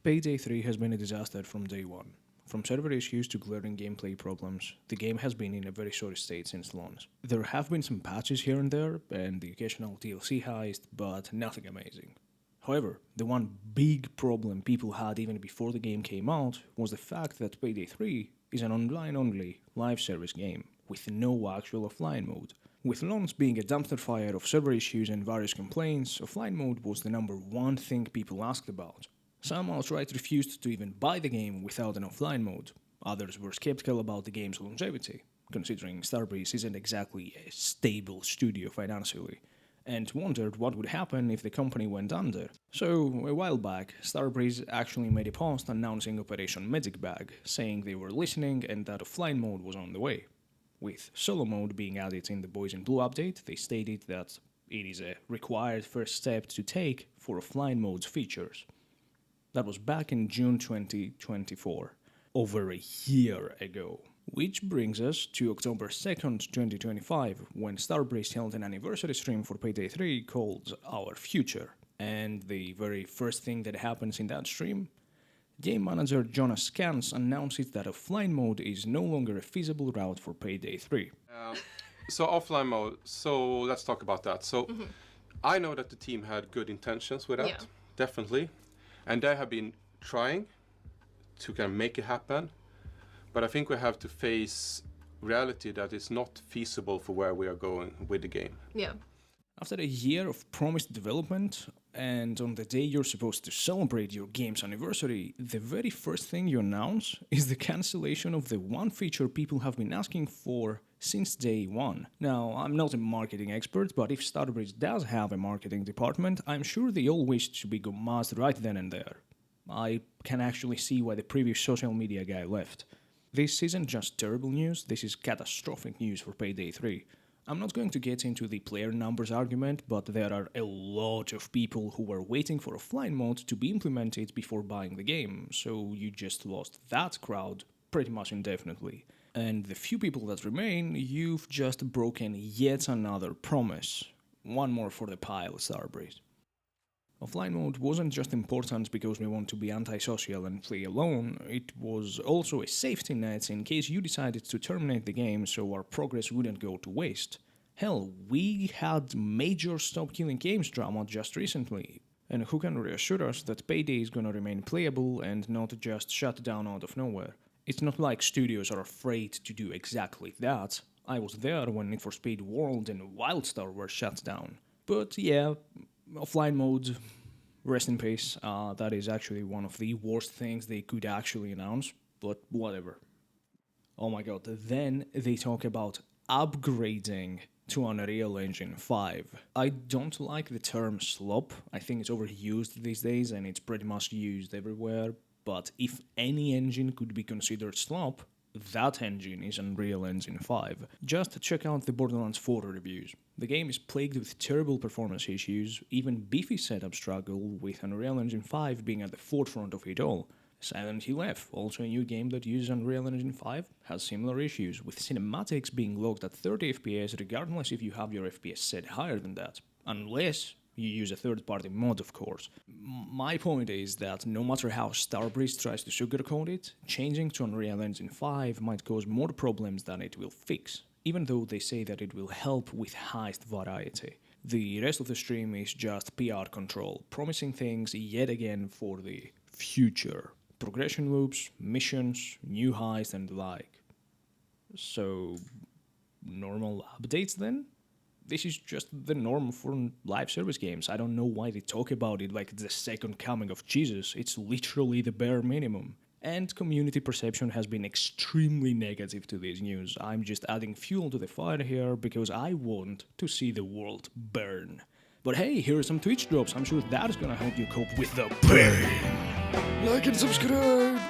Payday 3 has been a disaster from day one. From server issues to glaring gameplay problems, the game has been in a very sorry state since launch. There have been some patches here and there, and the occasional DLC heist, but nothing amazing. However, the one big problem people had even before the game came out was the fact that Payday 3 is an online-only live service game, with no actual offline mode. With launch being a dumpster fire of server issues and various complaints, offline mode was the number one thing people asked about. Some outright refused to even buy the game without an offline mode. Others were skeptical about the game's longevity, considering Starbreeze isn't exactly a stable studio financially, and wondered what would happen if the company went under. So, a while back, Starbreeze actually made a post announcing Operation Magic Bag, saying they were listening and that offline mode was on the way. With solo mode being added in the Boys in Blue update, they stated that it is a required first step to take for offline mode's features. That was back in June 2024, over a year ago. Which brings us to October 2nd, 2025, when Starbreeze held an anniversary stream for Payday 3 called Our Future. And the very first thing that happens in that stream, game manager Jonas Kans announces that offline mode is no longer a feasible route for Payday 3. So offline mode, so let's talk about that. So I know that the team had good intentions with that, definitely. And they have been trying to kind of make it happen. But I think we have to face reality that is not feasible for where we are going with the game. Yeah. After a year of promised development, and on the day you're supposed to celebrate your game's anniversary, the very first thing you announce is the cancellation of the one feature people have been asking for since day one. Now, I'm not a marketing expert, but if Starbreeze does have a marketing department, I'm sure they all wished to be gummazzed right then and there. I can actually see why the previous social media guy left. This isn't just terrible news, this is catastrophic news for Payday 3. I'm not going to get into the player numbers argument, but there are a lot of people who were waiting for offline mode to be implemented before buying the game, so you just lost that crowd pretty much indefinitely. And the few people that remain, you've just broken yet another promise. One more for the pile, Starbreeze. Offline mode wasn't just important because we want to be antisocial and play alone, it was also a safety net in case you decided to terminate the game so our progress wouldn't go to waste. Hell, we had major Stop Killing Games drama just recently, and who can reassure us that Payday is gonna remain playable and not just shut down out of nowhere? It's not like studios are afraid to do exactly that. I was there when Need for Speed World and Wildstar were shut down. But yeah, offline mode, rest in peace, that is actually one of the worst things they could actually announce, but whatever. Oh my god, then they talk about upgrading to Unreal Engine 5. I don't like the term slop, I think it's overused these days and it's pretty much used everywhere, but if any engine could be considered slop, that engine is Unreal Engine 5. Just check out the Borderlands 4 reviews. The game is plagued with terrible performance issues, even beefy setup struggle, with Unreal Engine 5 being at the forefront of it all. Silent Hill F, also a new game that uses Unreal Engine 5, has similar issues, with cinematics being locked at 30 FPS regardless if you have your FPS set higher than that. Unless you use a third-party mod, of course. My point is that no matter how Starbreeze tries to sugarcoat it, changing to Unreal Engine 5 might cause more problems than it will fix, even though they say that it will help with heist variety. The rest of the stream is just PR control, promising things yet again for the future. Progression loops, missions, new heists and the like. So, normal updates then? This is just the norm for live service games. I don't know why they talk about it like it's the second coming of Jesus. It's literally the bare minimum. And community perception has been extremely negative to this news. I'm just adding fuel to the fire here because I want to see the world burn. But hey, here are some Twitch drops. I'm sure that is gonna help you cope with the pain. Like and subscribe!